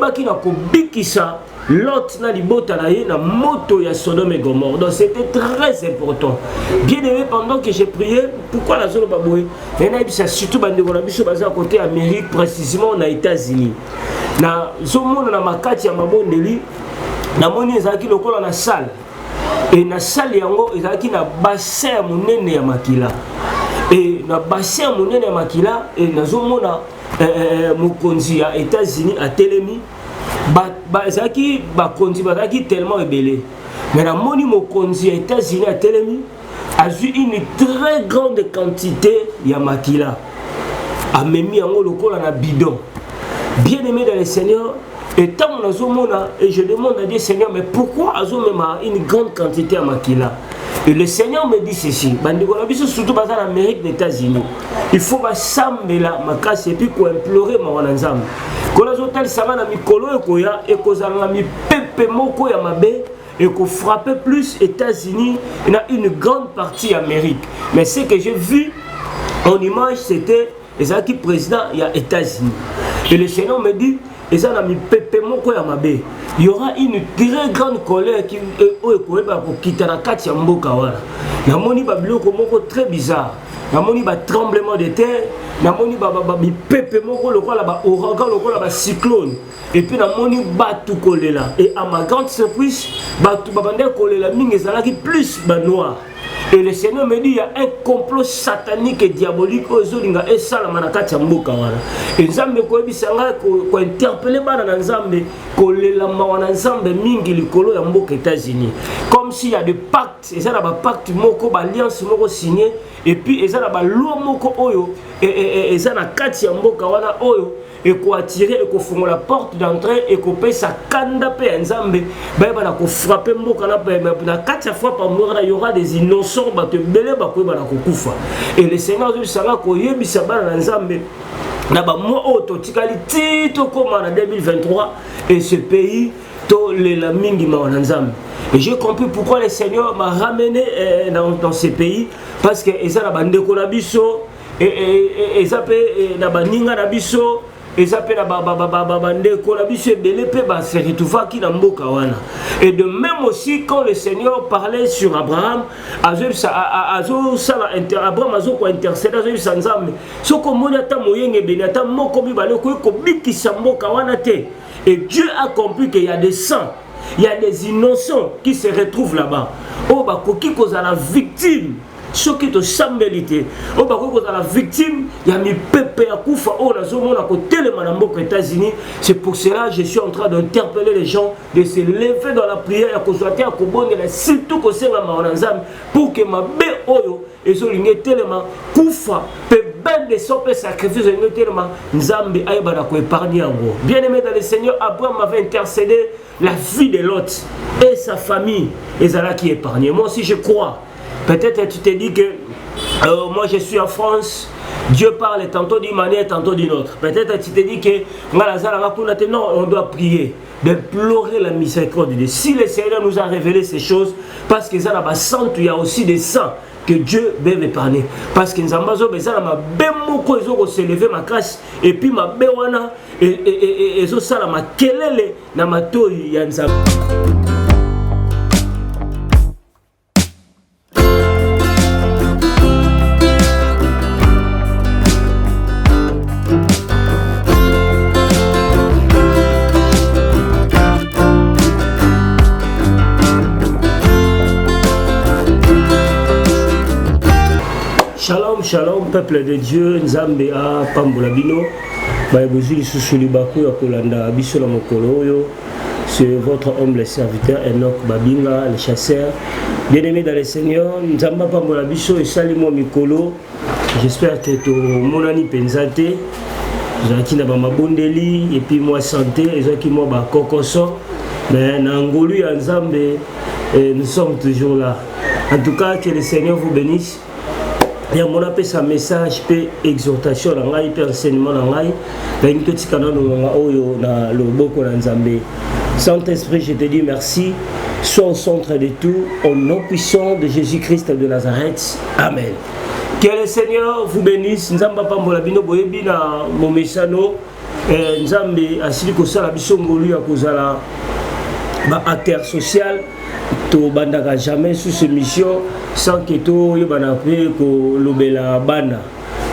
ayebaki na kobikisa Lot na libota na ye na moto ya Sodome et Gomorrhe. Donc c'était très important. Bien aimé, pendant que j'ai prié, pourquoi la zone baboye? Ça surtout bande biso basé à côté Amérique, précisément aux États-Unis. Na zomo na makati ya mabondeli na moni ezaki lokola na salle. Et na salle yango ezaki na bassin monene ya makila. Et na bassin monene ya makila et na zomo na mokonzi ya États-Unis à Telemi. Bazaki tellement ébélé. Mais la moni mokonzi aux États-Unis à Telemi a eu une très grande quantité de makila. A memi yango lokola na bidon. Bien aimé dans le Seigneur, et tant et je demande à Dieu Seigneur, mais pourquoi a une grande quantité de makila? Et le Seigneur me dit ceci, surtout dans l'Amérique des États-Unis, il faut s'amener là, ma casse et puis pour implorer ma wananzam. Quand les hôtels sont dans mikolo et qu'on a mis pepe moko ya mabe et qu'on frappe plus États-Unis, il y a une grande partie Amérique. Mais ce que j'ai vu en image, c'était les président il y a États-Unis. Et le Seigneur me dit, il y aura une très grande colère qui quitter la carte ya mboka wana. Na moni ba biloko moko très bizarre. Na moni ba tremblement de terre, na moni ba pepe moko lokola ba ouragan lokola ba cyclone. Et puis na moni ba tout kolela. Et à ma grande surprise, ba tout babande kolela mingi ezalaki plus ba noir. Et le Seigneur me dit, il y a un complot satanique et diabolique aux Zolinga et Salamanakati Mboka. Et Nzambe Koebisanga ko interpeller bana na Nzambe ko lela mawana Nzambe mingi likolo ya mboka États-Unis. Comme s'il y a des pactes, et ça là ba pacte moko ba alliance moko signé et puis et ça là ba loi moko oyo et ça na kati ya mboka wana oyo et qu'on attirer et qu'on fonde la porte d'entrée et qu'on paye sa candape à Nzambe ba ba na ko frapper mboka na kati ya fois par mois il y aura des innocents ba te belé ba ko ba na ko kufa. Et le Seigneur Dieu sanga ko yebisa bana na Nzambe na ba mo auto tikali tito comme en 2023 et ce pays to la mingi ma Nzambe. Et j'ai compris pourquoi le Seigneur m'a ramené dans ces pays parce que eza na bandeko na biso et eza pe na baninga na biso et ça peut et de même aussi quand le Seigneur parlait sur Abraham, Abraham a intercédé et Dieu a compris qu'il y a des saints, il y a des innocents qui se retrouvent là-bas. Oh, bah, qui cause à la victime. Ce qui est sambelité, au bako la victime, il y a mis pépé à koufa, oh la zone on a côté les manambok États-Unis. C'est pour cela que je suis en train d'interpeller les gens de se lever dans la prière à cause à Kobon et surtout que c'est pour que ma bé oyo et so lingé tellement koufa peut ben de son sacrifice et tellement Nzambe aïbana ko épargner en gros. Bien aimé dans le Seigneur, Abraham avait intercédé la vie de Lot et sa famille et Zala qui épargné. Moi aussi je crois. Peut-être tu te dis que moi je suis en France, Dieu parle tantôt d'une manière, tantôt d'une autre. Peut-être tu te dis que non, on doit prier, déplorer la miséricorde de Dieu. Si le Seigneur nous a révélé ces choses, parce qu'il y a aussi des saints que Dieu veut épargner. Parce que nous avons besoin de se lever ma casse et puis ma béwana et ça ma kelele na matoi ya Nzambe. Shalom, shalom, peuple de Dieu, Nzambe a Pambolabino, Baïbouzili Sousouli Bakou, Yakolanda, Bisola Mokolo, c'est votre humble serviteur Enoch Babinga, le chasseur. Bien-aimé dans le Seigneur, Nzamba Pambolabiso et Salimo Mikolo, j'espère que tout mon ami Penzate, Zaki na Bondeli, et puis moi santé, et Zaki moi Kokoso, mais Nangolu et Nzambe, nous sommes toujours là. En tout cas, que le Seigneur vous bénisse. Il y a mon appel sa message, peu exhortation, peu enseignement, Saint-Esprit, je te dis merci. Sois au centre de tout, au nom puissant de Jésus-Christ de Nazareth. Amen. Que le Seigneur vous bénisse. Nzamba Pambola Bino Boyebi na Momesano. Nzambe asili kosala biso ngolu ya kozala acteur social to bandaka jamais sous cette mission sans que to yebana pe ko lobela bana.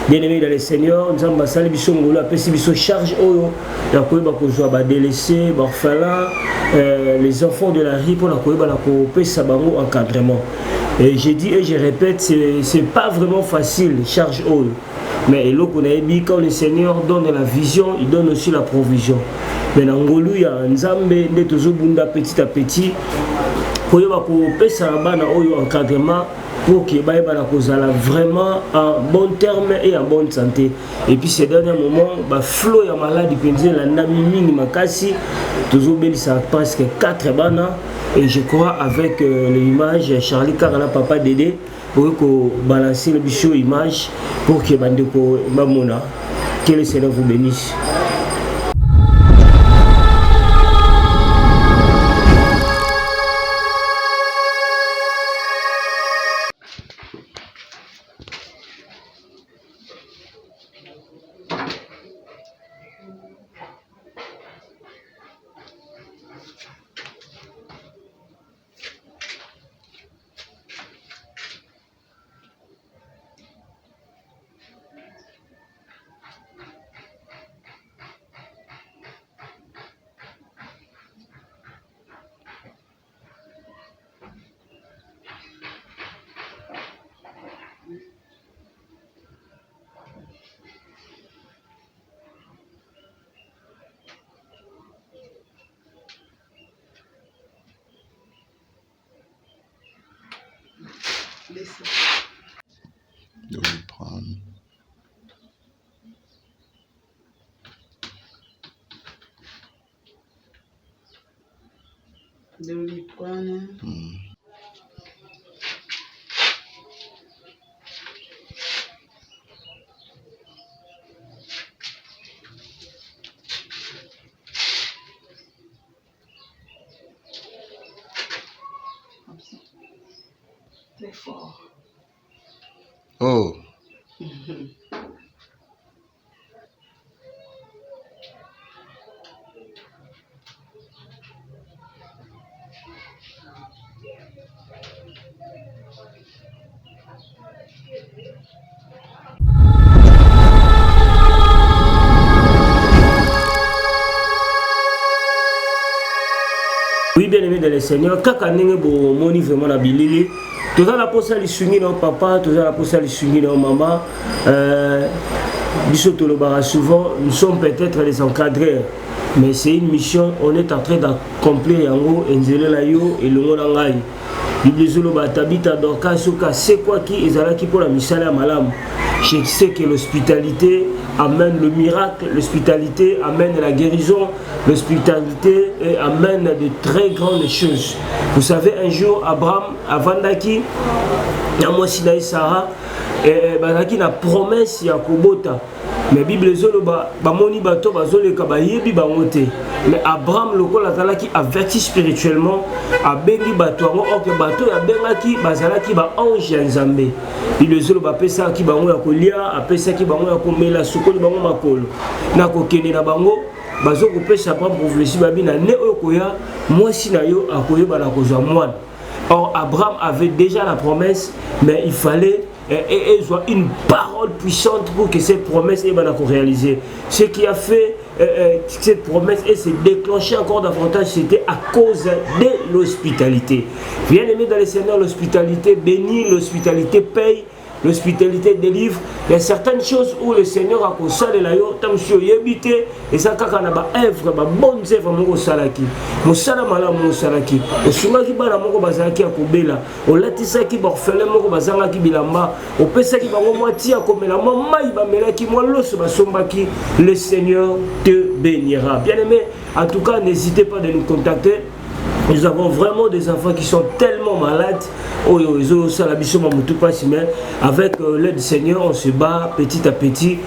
Bien-aimé dans le Seigneur, nous avons basali biso ngolo apesi biso charge oyo ya koyeba kozwa ba délaissés, ba orphelins, les enfants de la rue pour la koyeba la ko pesa bango encadrement. Et je dis et je répète, c'est pas vraiment facile charge oyo. Mais quand le Seigneur donne la vision, il donne aussi la provision. Mais dans ngolo ya nzambe nde tozobunda petit à petit koyeba ko pesa bana oyo encadrement pour que baïba kozala vraiment en bon terme et en bonne santé. Et puis ces derniers moments, flot ya maladie pendant la namimini makasi, toujours ça presque 4 bana. Et je crois avec l'image Charlie Karana papa Dédé pour que balancer le bichot image pour que bandeko bamona. Que le Seigneur vous bénisse. De lui prendre. De lui prendre. Très fort. Oh. Oui, bien aimé dans le Seigneur, quand on moni vraiment la bilili, tout ça la posa li sungi dans papa, tout ça la posa li sungi dans maman. Biso tolobara souvent, nous sommes peut-être les encadreurs, mais c'est une mission, on est en train d'accomplir yango enzele la yo et le monde ngai. Bible zoloba tabita dorka soka c'est quoi qui ezala qui pour la misala malam. Je sais que l'hospitalité amène le miracle, l'hospitalité amène la guérison, l'hospitalité amène de très grandes choses. Vous savez, un jour, Abraham, Avandaki, Yamousinaï Sarah, Bazaki na promesse ya kobota. Mais Bible zoloba bamoni bato bazoleka bayebi bangote. Mais Abraham lokola azalaki averti spirituellement abengi bato yango oke bato ya bengaki bazalaki ba ange ya Nzambe. Bible zoloba pesa ki bango ya kolia, apesa ki bango ya komela sokoli bango makolo. Na kokende na bango bazoko pesa pa prophétie babina ne okoya mwasi na yo akoyeba na kozwa mwana. Or Abraham avait déjà la promesse, mais il fallait et soit une parole puissante pour que cette promesse soit réalisée. Ce qui a fait cette promesse et s'est déclenché encore davantage, c'était à cause de l'hospitalité. Bien aimé dans le Seigneur, l'hospitalité bénit, l'hospitalité paye, l'hospitalité délivre. Il y a certaines choses où le Seigneur a consolé la yo, tam sur yebité et ça kakana ba œuvre, ba bonne œuvre moko salaki. Mo sala mala mo salaki. O sunga ki bana moko bazaki akobela. O latisa ki borfele moko bazanga ki bilamba. O pesa ki bango moitié akomela mo mai ba melaki mo loso ba sombaki. Le Seigneur te bénira. Bien aimé, en tout cas, n'hésitez pas de nous contacter. Nous avons vraiment des enfants qui sont tellement malades. Avec l'aide du Seigneur, on se bat petit à petit.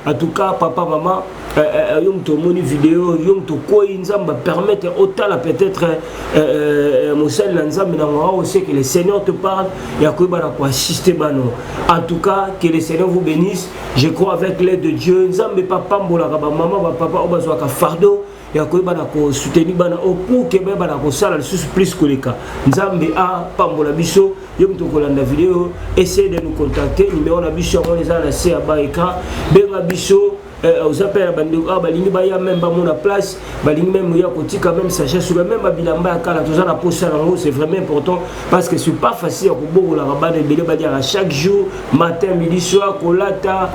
En tout cas, papa, maman, une vidéo, permettre autant peut-être que le Seigneur te parle et à assister. En tout cas, que le Seigneur vous bénisse. Je crois avec l'aide de Dieu. Papa, maman, papa, fardeau. Ya koyeba na ko soutenir bana pour que bana ko sala plus que les cas. Nzambe a pambola biso yo mto kolanda vidéo, essayez de nous contacter numéro na biso on les a laissé à bas écran benga biso aux appels à bandi balingi ba ya même ba mona place balingi même ya kotika même sachet sur même bilamba ya kala tout ça na posa nango c'est vraiment important parce que c'est pas facile ko bokola rabane belé ba dire à chaque jour matin midi soir kolata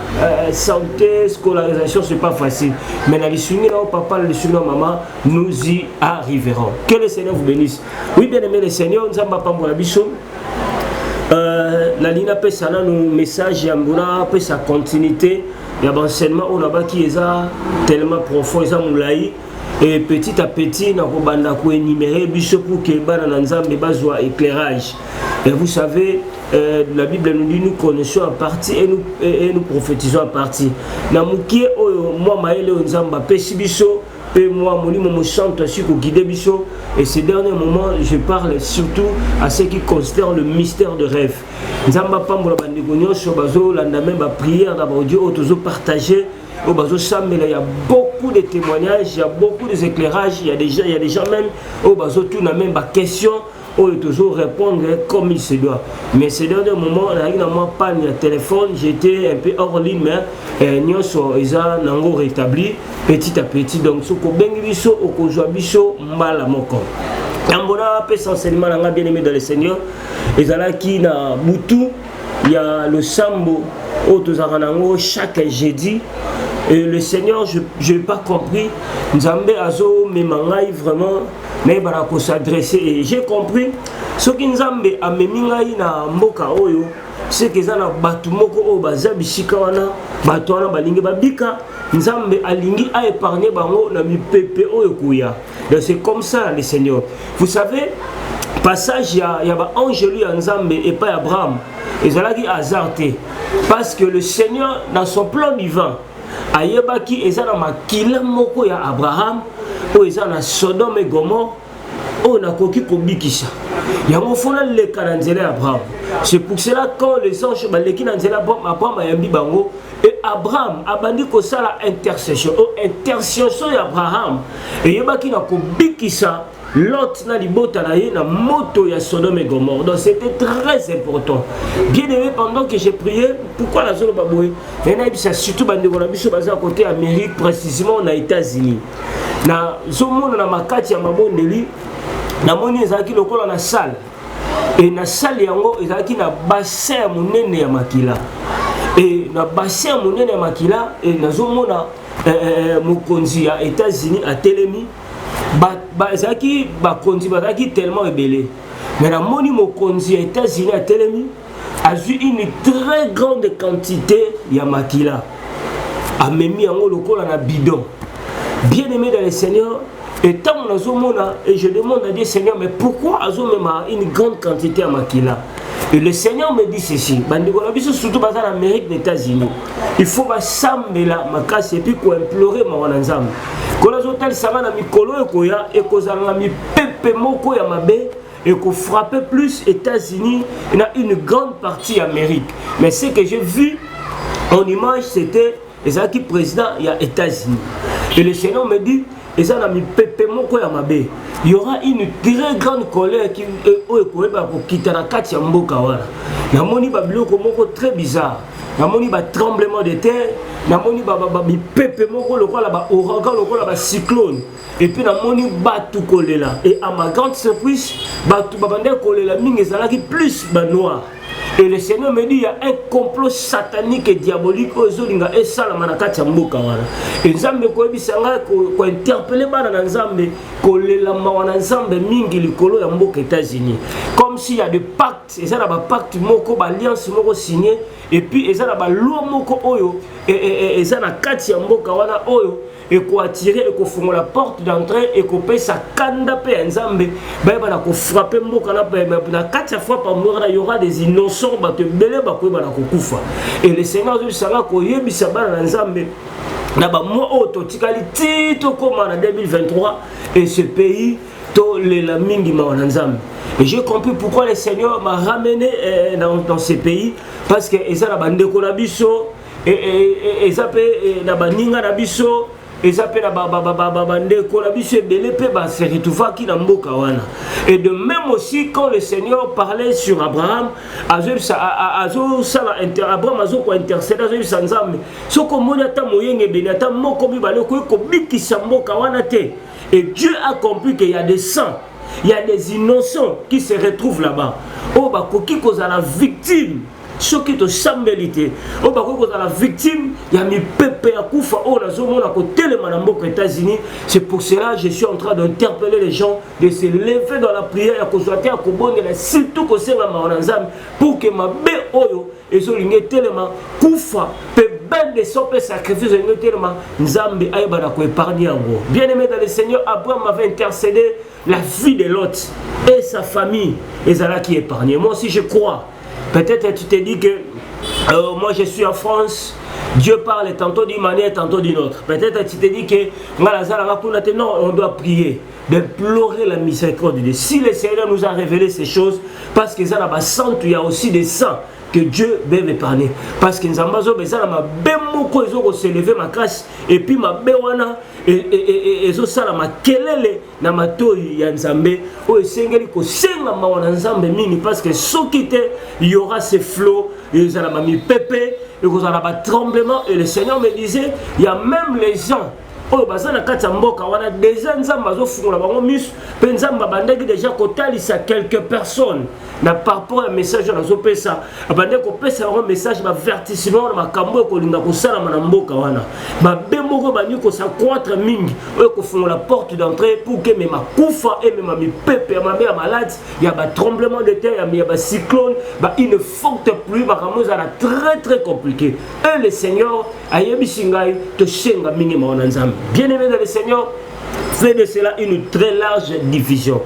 santé scolarisation c'est pas facile mais na lisuni na papa le lisuni maman nous y arriverons. Que le Seigneur vous bénisse. Oui bien aimé le Seigneur nzamba pambola biso la ligne appelle ça nos messages yambuna appelle sa continuité. Il y a un enseignement qui est tellement profond et petit à petit on a énuméré pour que les éclairage. Et vous savez, la Bible nous dit nous connaissons en partie et nous prophétisons en partie. Moi, mon chante aussi pour guider Bisso. Et ces derniers moments, je parle surtout à ce qui concerne le mystère de rêve. Nzamba pambola bandigonyo sur bazo l'andamé ba prière d'abord Dieu autozo partager au bazo samela il y a beaucoup de témoignages, il y a beaucoup d'éclairages, il y a des gens même au bazo tout na même ba question au toujours répondre comme il se doit. Mais ces derniers moments, on a moi pas de téléphone, j'étais un peu hors ligne mais nyoso isa nango rétabli petit à petit donc ce ko bengi biso o ko joa biso mbala moko. Ambona pe enseignement nga bien aimé dans le Seigneur. Ezalaki na Butu, il y a le sambo au Tozaranango chaque jeudi. Et le Seigneur, je n'ai pas compris. Nzambe azo memangai vraiment mais barako s'adresser et j'ai compris ce que Nzambe a memingai na mboka oyo c'est que ça na batu moko o baza bisika wana batu wana balingi babika Nzambe alingi a épargner bango na mi pepe oyo kuya. Donc c'est comme ça le Seigneur. Vous savez passage il y a Angelu Nzambe et pas Abraham. Et ça là qui hasardé parce que le Seigneur dans son plan divin ayebaki ezana makila moko ya Abraham o ezana Sodome et Gomorrhe on a koki kobikisa yango fona le kananzela ya Abraham. C'est pour cela quand les anges baleki nanzela Abraham ayambi bango et Abraham abandi ko sala intercession ya Abraham et yebaki na kobikisa Lot na libota na ye na moto ya Sodome et Gomorrhe. Donc c'était très important. Bien aimé, pendant que j'ai prié, pourquoi la zone baboui? Ça surtout bande ko na biso baza côté Amérique précisément aux États-Unis. Na zomo na makati ya mabondeli na moni ezaki lokola na salle. Et na salle yango ezaki na bassin monene ya makila. Et na bassin monene ya makila et na zomo na mokonzi ya États-Unis à Telemi. Bazaki bakonzi bazaki tellement ébélé. Mais la moni mokonzi aux États-Unis à Telemi a eu une très grande quantité ya makila. A memi yango lokola na bidon. Bien aimé dans le Seigneur, et tant et je demande à Dieu Seigneur, mais pourquoi azomema une grande quantité à makila? Et le Seigneur me dit ceci, surtout dans l'Amérique des États-Unis, il faut s'amener là, ma casse et puis pour implorer ma wananzam. Quand les hôtels s'amènent à Mikolo et Koya et qu'on a mis pepe moko ya mabe et qu'on frappait plus États-Unis, il y a une grande partie Amérique. Mais ce que j'ai vu en image, c'était les acquis présidents il y a États-Unis. Et le Seigneur me dit, il y aura une très grande colère qui quitter la carte ya mboka wana. Na moni ba biloko moko très bizarre. Na moni ba tremblement de terre, na moni ba pepe moko lokola ba ouragan lokola ba cyclone. Et puis na moni batu kolela. Et à ma grande surprise, batu babande kolela mingi ezalaki plus ba noir. Et le Seigneur me dit, il y a un complot satanique et diabolique aux Zolinga et Salamanakati Mboka. Et Nzambe ko ebisanga ko interpeller bana na Nzambe kolela mawana nzambe mingi likolo ya mboka États-Unis comme s'il y a des pactes et ça là ba pacte moko ba alliance moko signé et puis et ça là ba loi moko oyo et ça na kati ya mboka wana oyo et ko attirer et ko fongola la porte d'entrée et ko pesa kanda pe nzambe ba ba na ko frapper mboka na kati ya fois par mois il y aura des innocents ba te belé ba ko ba na ko kufa et le Seigneur Dieu sanga ko yebisa bana nzambe na ba mo auto tikali tito comme en 2023 et ce pays to la mingi mawana nzambe. Et j'ai compris pourquoi le Seigneur m'a ramené dans ces pays parce que eza na bandeko na biso et ça peut na baninga na biso et ça peut na bandeko na biso belé pe ba se retrouva ki na mboka wana. Et de même aussi quand le Seigneur parlait sur Abraham, Abraham azo ko intercéder azo sa nzambe. Soko moni ata moyenge beni ata moko mibale ko bikisa mboka wana te. Et Dieu a compris qu'il y a des saints, il y a des innocents qui se retrouvent là-bas. Oh, bah, qui cause à la victime, ce qui est sambelité. Oh, bah, cause à la victime, il y a mes pépés à Koufa, oh, la zone à côté de les États-Unis. C'est pour cela que je suis en train d'interpeller les gens de se lever dans la prière, à cause à Kobon, et surtout que c'est ma manzam, pour que ma bé oyo, et ce ligné tellement Koufa, ben de son sacrifice tellement Nzambe aïbana ko épargner en gros. Bien-aimé dans le Seigneur, Abraham avait intercédé la vie de Lot et sa famille, et Zala qui épargné. Moi aussi je crois. Peut-être tu te dis que moi je suis en France, Dieu parle tantôt d'une manière, tantôt d'une autre. Peut-être tu te dis que non, on doit prier, déplorer la miséricorde de Dieu. Si le Seigneur nous a révélé ces choses, parce que ça là-bas, il y a aussi des saints que Dieu veut m'épargner. Parce que nous avons besoin de se lever ma crasse et puis ma béwana et ça ma kelele na matoi ya nzambe o esengeli ko senga mawana nzambe mingi parce que ce qui il y aura ces flots et ça la mi pépé et que ça va tremblement et le Seigneur me disait il y a même les gens oh bazana kata mboka wana déjà nzamba zo fungola bango misu pe nzamba bandaki déjà kotalisa quelques personnes na par rapport à message na zo pesa abande ko pesa un message ba vertissement na makambo ko linga ko sala na mboka wana ba bemoko bani ko sa croître mingi o ko fungola porte d'entrée pour que même kufa et même mi pepe ma mère malade il y a ba tremblement de terre il y a ba cyclone ba une forte pluie ba kamoza la très compliqué et le Seigneur ayebisingai to shenga mingi maona nzamba. Bien-aimé dans le Seigneur, fait de cela une très large division.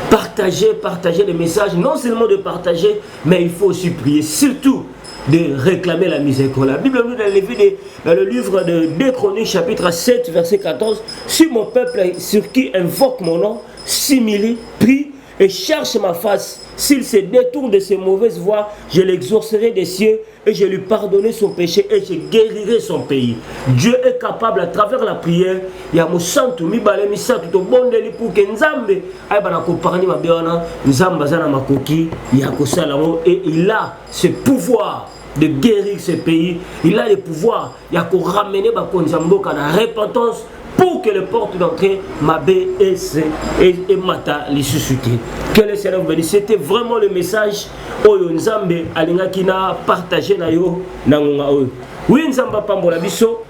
Partagez les messages, non seulement de partager, mais il faut aussi prier, surtout de réclamer la miséricorde. La Bible nous dit dans le livre de 2 Chroniques, chapitre 7, verset 14, si mon peuple sur qui invoque mon nom, s'humilie, prie et cherche ma face, s'il se détourne de ses mauvaises voies, je l'exaucerai des cieux et je lui pardonnerai son péché et je guérirai son pays. Dieu est capable à travers la prière. Il y a mon santo mi balé mi santo to bondeli pour que nzambe ay bana ko parni ma beona nzamba zana makoki ya ko salamo et il a ce pouvoir de guérir ce pays. Il a le pouvoir il y a ko ramener ba konzamboka na repentance pour que les portes d'entrée m'abbé et mata les susciter. Que le Seigneur vous bénisse. C'était vraiment le message Oyo Nzambe alinga kina partagé na yo na ngonga oyo. Oui Nzamba pambola biso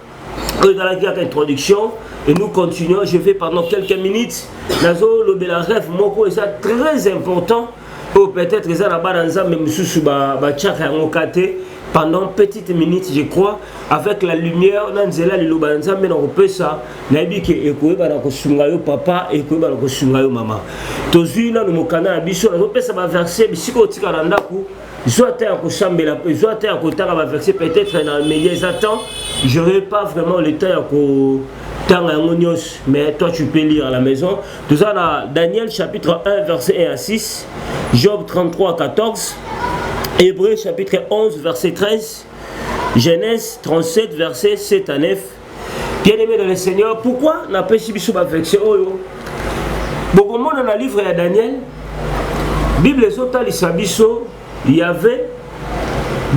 dans la introduction et nous continuons. Je vais pendant quelques minutes nazo lobela rêve moko et ça très important ou peut-être les arabes Nzambe mususu ba tchaka ngokate. Pendant petite minute, je crois, avec la lumière, nanzela liloba nzambe na kopesa na biki ekoyeba na kosunga yo papa ekoyeba na kosunga yo mama. Tozui na mokana biso na kopesa ba verset bisiko tika na ndaku zoata ya kosambela zoata ya kotanga ba verset peut-être na meilleurs attend. J'aurai pas vraiment le temps ya ko tanga ngonios mais toi tu peux lire à la maison. Tout ça dans Daniel chapitre 1 verset 1 à 6, Job 33 à 14. Hébreux chapitre 11 verset 13, Genèse 37 verset 7 à 9. Bien-aimé dans le Seigneur, pourquoi n'a pas subi ce verset oyo? Beaucoup de monde dans le livre de Daniel, Bible il y avait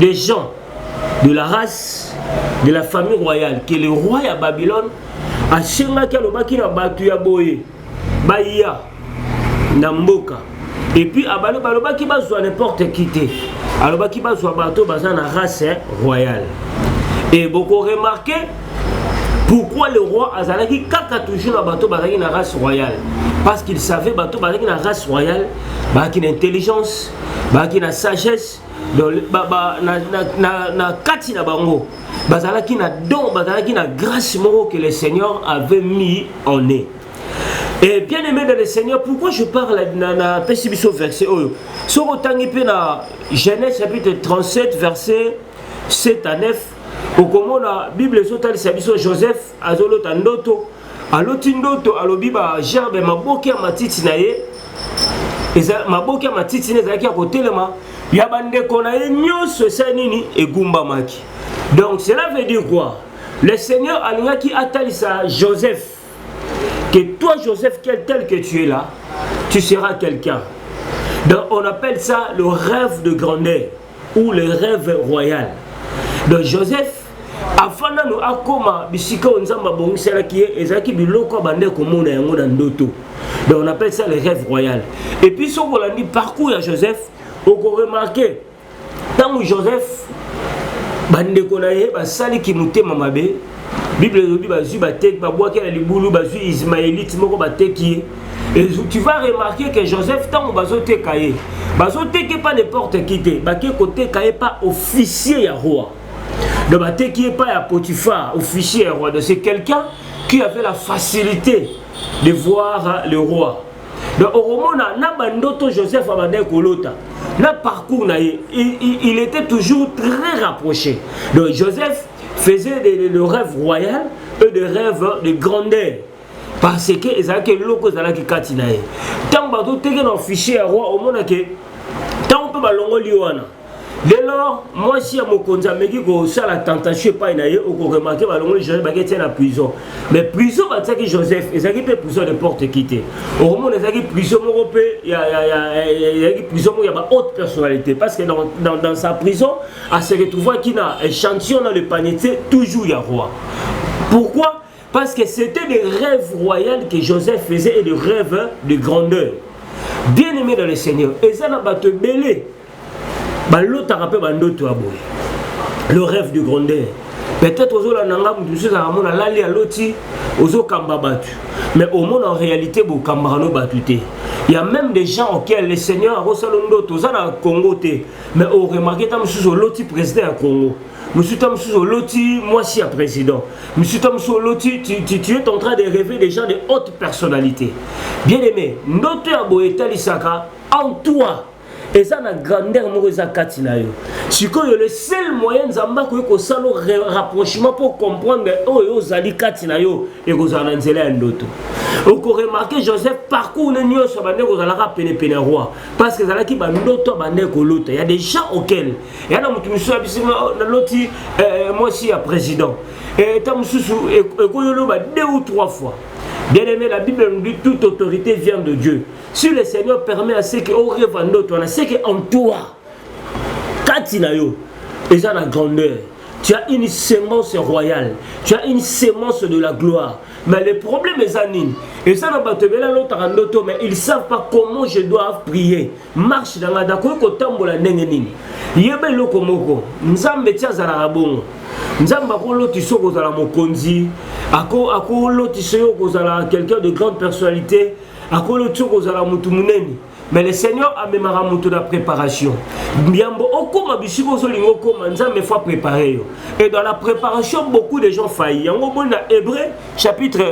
des gens de la race de la famille royale que le roi à Babylone a changé kalobaki na batu ya boye baya na mboka. Et puis abalo balobaki bazwa n'importe qui te. Alobaki bazwa bato bazana race royale. Et beaucoup remarqué Pourquoi le roi Azalaki kaka toujours na bateau bazaki na race royale? Parce qu'il savait bateau bazaki na race royale, bazaki na intelligence, bazaki na sagesse, na kati na bango, bazalaki na don, bazalaki na grâce moro que le Seigneur avait mis en eux. Et bien aimé dans le Seigneur, pourquoi je parle dans le verset sur la Genèse chapitre 37 verset 7 à 9. Au comment la Bible est Joseph azolo tandoto aloti ndoto alobi ba gerbe maboki ya matiti na ye eza maboki ya matiti na ezalaki ya kotelema ya bandeko na ye nyonso esa nini egumbamaki. Donc cela veut dire quoi? Le Seigneur alingaki atalisa Joseph que toi Joseph, tel que tu es là, tu seras quelqu'un. Donc on appelle ça le rêve de grandeur ou le rêve royal. Donc Joseph afana no akoma bisika onzamba bongisela ki ezaki biloko bande komona yango na ndoto. Donc on appelle ça le rêve royal. Et puis ce qu'on a dit parcours à Joseph, on peut remarquer tant Joseph bande konaye basali ki mutema mabe. Bible dit bazu batek babwaki na libulu bazu Ismaélite moko bateki. Et tu vas remarquer que Joseph tant bazote kaye. Bazote pas n'importe qui te. Baké côté kaye pas officier ya roi. Donc bateki pas ya Potiphar, officier ya roi. Donc c'est quelqu'un qui avait la facilité de voir le roi. Donc au moment na bandoto Joseph abandé kolota. Na parcours na il était toujours très rapproché. Donc Joseph faisait le rêve royal et le rêve de grandeur. Parce que les gens qui ont katina. Tant que tu as un fichier roi au monde que tant que tu as dès lors, moi si à mon compte, ça la tentation pas inaye ou qu'on remarque que Joseph est en prison. Mais prison, c'est que Joseph, ils ont pas prison de porte quitter. Au moment où ils ont prison, il y a prison, il y a haute personnalité. Parce que dans sa prison, à se retrouver qu'il y a un échantillon dans le panier, toujours il y a roi. Pourquoi? Parce que c'était des rêves royaux que Joseph faisait et des rêves de grandeur. Bien aimé dans le Seigneur, et ça n'a pas te belé. Le rêve de grandeur. Peut-être aux autres mais au monde en réalité, il y a même des gens auxquels le Seigneur a reçu le Congo, mais on remarque que l'autre président à Congo. Monsieur Tamsou Loti, moi si un président. Monsieur Tamsou Loti, tu es en train de rêver des gens de haute personnalité. Bien aimé, notre Aboeta Lisaka, en toi. Et ça na grandeur morosa katina yo. Siko yo le seul moyen zamba ko salo rapprochement pour comprendre yo zali katina yo et ko zana nzela ndoto. On peut remarquer Joseph parcours ne nyo so bande ko zala ka pene roi parce que zala ki ba ndoto bande ko lota. Il y a des gens auxquels il y a na mutu musu abisima na loti moi aussi à président. Et tamususu e ko yo lo ba 2 ou 3 fois. Bien aimé, la Bible nous dit toute autorité vient de Dieu. Si le Seigneur permet à ceux qui ont rêvé en d'autres, c'est qu'en toi, Katinayo, et ça la grandeur, tu as une sémence royale, tu as une sémence de la gloire. Mais le problème est anine. Et ça n'a pas te là l'autre en d'autres, mais ils ne savent pas comment je dois prier. Marche dans la d'accord que tambola nengenini. Yebe lokomoko, nzambe tia za la bongo. Nzamba ko loti soko za la mokonzi. Ako loti soko za la quelqu'un de grande personnalité. Ako loti soko za la mutu muneni. Mais le Seigneur a même ramonté la préparation. Biambo okoma bisiko zolingo koma nzambe faut préparer. Et dans la préparation beaucoup de gens faillent. Yango bona Hébreu chapitre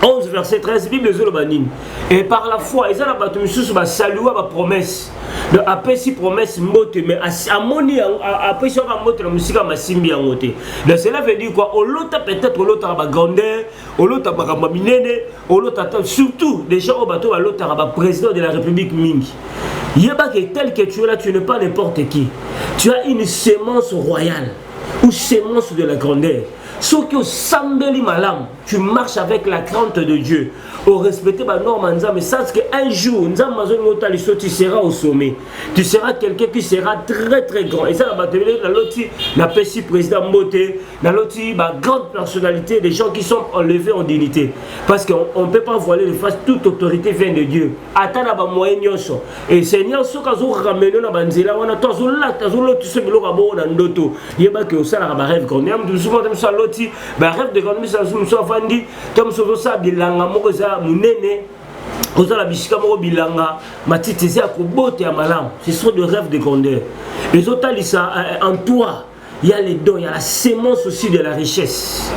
11 verset 13 Bible zolobanine. Et par la foi ils ont battu mususu ba saluer ba promesse. De après si promesse mbote mais amoni après si on mbote la musique masimbi yangote. Donc cela veut dire quoi? Olota peut-être olota ba grandeur, olota ba minene, olota surtout des gens au bateau olota ba président de la République mingi. Yeba que tel que tu es là, tu n'es pas n'importe qui. Tu as une sémence royale ou sémence de la grandeur. Sauf que Sambeli Malam, tu marches avec la crainte de Dieu. Au respecter ma norme, mais sache qu'un jour, tu seras au sommet. Tu seras quelqu'un qui sera très très grand. Et ça, la PSI président Moté, la grande personnalité, des gens qui sont enlevés en dignité. Parce qu'on ne peut pas voiler les faces, toute autorité vient de Dieu. Attends, moyen et Seigneur, ce qu'on a ramené dans la banzela, on a tous là, tu sais, il y a que ça, la rêve, qu'on aime souvent, loti ba rêve de grandeur ça muso afandi tam so ça bilanga moko za munene ozala bisika moko bilanga matiti za ko bote ya malamu. Ce sont de rêves de grandeur. Les autres lisa en toi il y a les dons, il y a la sémence aussi de la richesse.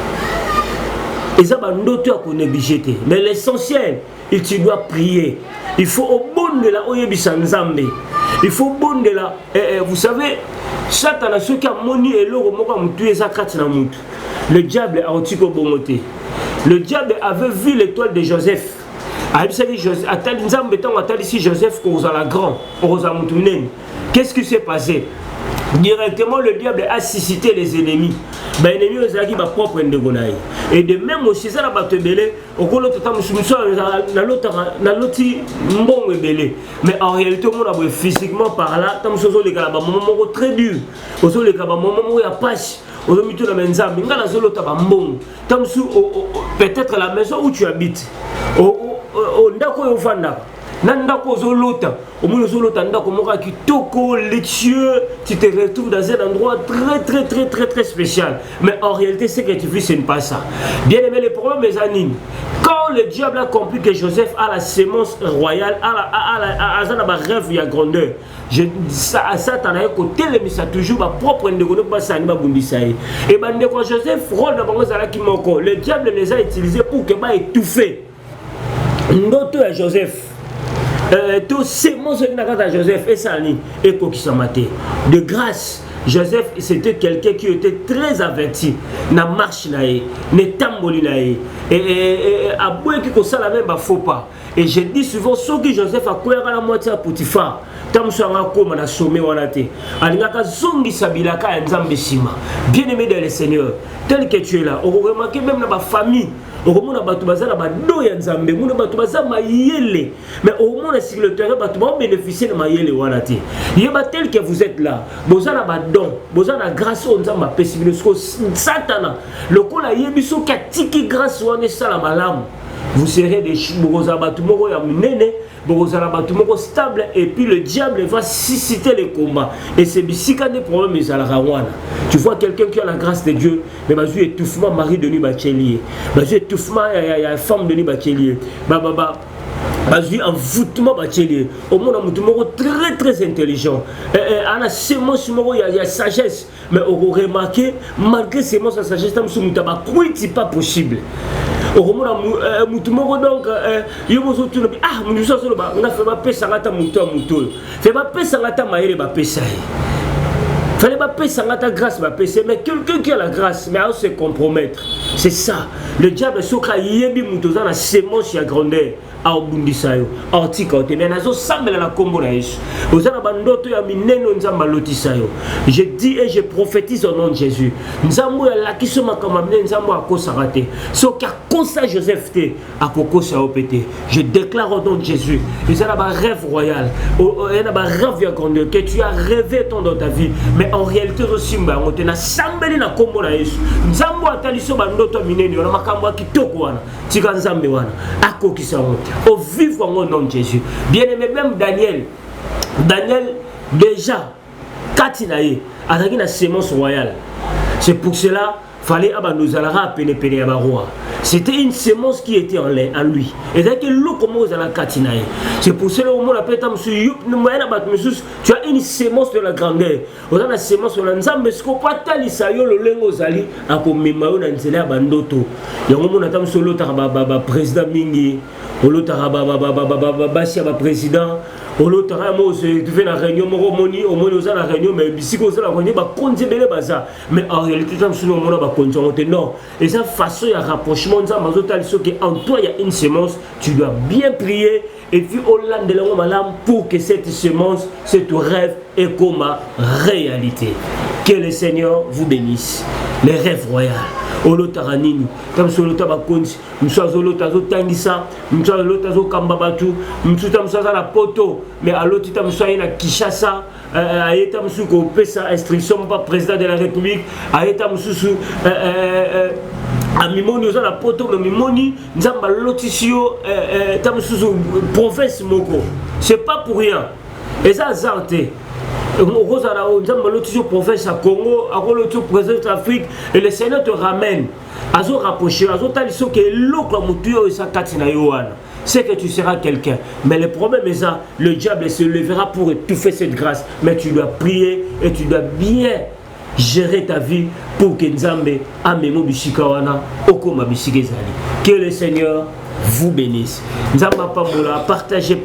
Et ça va noter qu'on négliger. Mais l'essentiel, tu dois prier. Il faut au bon de la oyebisa nzambe. Il faut au bon de la vous savez Satan a ceux qui a moni et l'eau moka mutu eza kati na mutu. Le diable a otiko bongote. Le diable avait vu l'étoile de Joseph. Joseph grand, qu'est-ce qui s'est passé? Directement le diable a suscité les ennemis. Les ennemis ont leur propre endegonaï. Et de même aussi ça va te belé au colo mais en réalité on a physiquement par là tam sozo les gars moment très dur. Ozo les gars moment où il y a pas au milieu de la maison, peut-être la maison où tu habites. Nandako zolota, au moins zolota ndako moka kitoko luxueux, tu te retrouves dans un endroit très spécial. Mais en réalité, ce que tu vis, ce n'est pas ça. Bien aimé, les problèmes, mes amis, quand le diable a compris que Joseph a la sémence royale, a un rêve, il y a grandeur. Ça t'en a côté, mais ça toujours ma propre ndeko pas ça ni babundisaï. Et ben de Joseph, rôle dans bango qui moko, le diable les a utilisés pour que ba étouffer. Ndoto à Joseph. Tout c'est mon à Joseph et Sani et Kokisamate. De grâce, Joseph c'était quelqu'un qui était très averti. Na marche nae, ne tamboli nae. Et à bout qui ça la même faut pas. Et je dis souvent ceux qui Joseph a coué à la moitié à Potiphar. Tam soanga comme na sommet wanate. Alingaka zongi sabilaka nzambe sima. Bien aimé dans le Seigneur, tel que tu es là, on remarque même dans ma famille. Au moins, on a ba do ya nzambe, on a ba mayele. Mais au moins sur le terrain, on bénéficier de mayele wanate. Il ba tel que vous êtes là, vous avez ba don, vous avez la grâce au nzamba possible. Satana, le ko la yebiso ka tiki grâce wana sala malam. Vous serez des bogozabatumoko ya munene, bogozabatumoko stable, et puis le diable va susciter les combats. Et c'est bisika des problèmes les alarawana. Tu vois quelqu'un qui a la grâce de Dieu, mais bazu étouffement mari de nuit bachelier, bazu étouffement ya femme de nuit bachelier, bazu envoûtement bachelier. Au monde mutumoko très intelligent. Ana sémence moko ya sagesse, mais on remarqué malgré sémence sa sagesse tam sumutaba c'est pas possible. Donc il fallait pas payer sa grâce, mais quelqu'un qui a la grâce, mais à se compromettre. C'est ça. Le diable est yebi mutoza na sémence ya grandeur a obundisayo article mais nazo sambela na kombo na Yesu. Ozana bandoto ya mineno nzamba lotisayo. Je dis et je prophétise au nom de Jésus. Nzambo ya lakiso makama mine nzambo akosarate. So ka kosa Joseph te akokosa opete. Je déclare au nom de Jésus. Ezana ba rêve royal. Ena ba rêve ya grandeur que tu as rêvé tant dans ta vie, mais en réalité osimba ngote na sambeli na kombo na Yesu. Nzambo ataliso bandoto minene na makambo kitoko wana. Tika nzambe wana akokisa ngote. Au vivre au nom de Jésus. Bien aimé, même Daniel déjà, Katinaye, a la sémence royale. C'est pour cela fallait nous alara pénétrer à roi. C'était une sémence qui était en lui. Et c'est que l'eau comment vous allez Katinaye. C'est pour cela au monde appelle tu as une sémence de la grandeur. On a la sémence de la nzambe ce qu'on pas talisayo le lengo zali a comme mimao na nzela bandoto. Yango mona tam solo taraba président mingi. Olotara basi ba président olotara mo se tu fais la réunion mo moni au moins aux la réunion mais bisiko ça la réunion ba konzebele baza mais en réalité tam solo mona ba konzonte non et ça façon ya rapprochement nza mazotal so que en toi il y a une sémence tu dois bien prier et puis au land de la malam pour que cette sémence ce rêve est comme réalité. Que le Seigneur vous bénisse. Les rêves royaux. Olotaranini, comme sur le tabaconsi, nous sommes au tangisa, nous sommes au kambabatu, nous sommes à la poto, mais à l'autre temps, nous sommes à Kishasa, à Etam Souko, Pesa, instruction, pas président de la République, à Etam Soussou, à Mimoni, nous sommes à la poto, mais Mimoni, nous sommes à l'autisio, Tam Soussou, province Moko. C'est pas pour rien. Et ça, Zante. au prophète à Congo, au président d'Afrique, et le Seigneur te ramène. Azo rapproché, azo taliso que l'autre mutuo et sa katina yoana. C'est que tu seras quelqu'un. Mais le problème est ça, le diable se lèvera pour étouffer cette grâce. Mais tu dois prier et tu dois bien gérer ta vie pour que Nzambe amemo bishikawana okoma bishigezali. Que le Seigneur vous bénisse. Nzamba Pamola, partagez.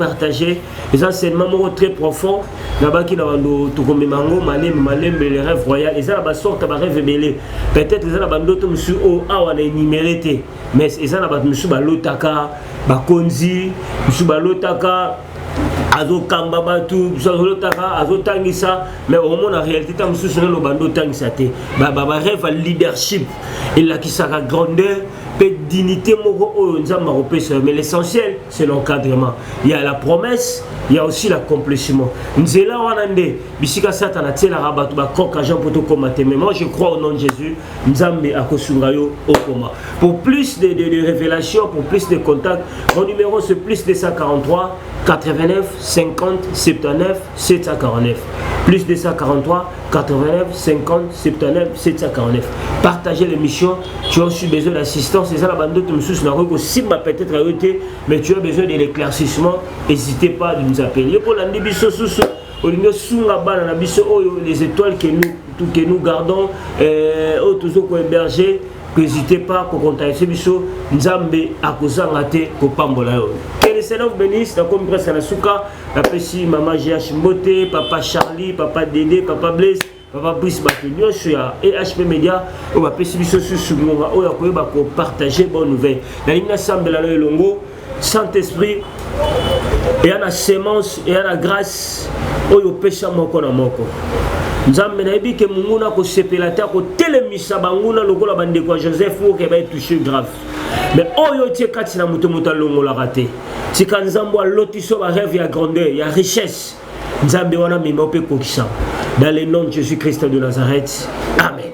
Les enseignements très profonds. Nabaki na bando tukomemango malem les rêves royaux. Les ala sorte ba rêve belé. Peut-être les ala bando to musu o awana énuméré. Mais les ala ba musu ba lotaka, ba konzi, musu ba lotaka. Azo kamba batu, azo taka, azo tangisa, mais au moins en réalité, tam sous le bando tangisa te. Ba rêve à leadership, il a qui sera grandeur, peut dignité moko nzamba repese, mais l'essentiel c'est l'encadrement. Il y a la promesse, il y a aussi l'accomplissement. Nzela wanande, bisika satana tela rabatu ba koka Jean poto komate. Mais moi je crois au nom de Jésus, nzambe akosungayo okoma. Pour plus de révélations, pour plus de contacts, mon numéro c'est plus 243 89 50 79 749. Plus 243 89 50 79 749. Partagez l'émission. Tu as aussi besoin d'assistance. C'est ça la bande de aussi peut-être arrêté, mais tu as besoin de l'éclaircissement. N'hésitez pas à nous appeler. Pour les étoiles que nous gardons, toujours héberger. N'hésitez pas à contacter Bisso Nzambe à Kozangate Kopambola. Que le Seigneur bénisse, la communauté Sanasuka, la Pessi, Maman GH Mbote, Papa Charlie, Papa Dédé, Papa Blaise, Papa Brice Batunio, et HP Media, on va Pessi Bisso Susumunga, on va partager bonne nouvelle. La ligne ensemble de la Longo, Saint-Esprit, et à la sémence, et à la grâce, on va pêcher moko na moko. Nzambe na yebi ke munguna ko sepelata ko telemisa banguna lokola bande kwa Joseph ko ke ba touché grave. Mais oyo tie kati na muto longola raté. Tika nzambo a lotiso ba rêve ya grandeur, ya richesse. Nzambe wana mimo pe kokisa. Dans le nom de Jésus-Christ de Nazareth. Amen.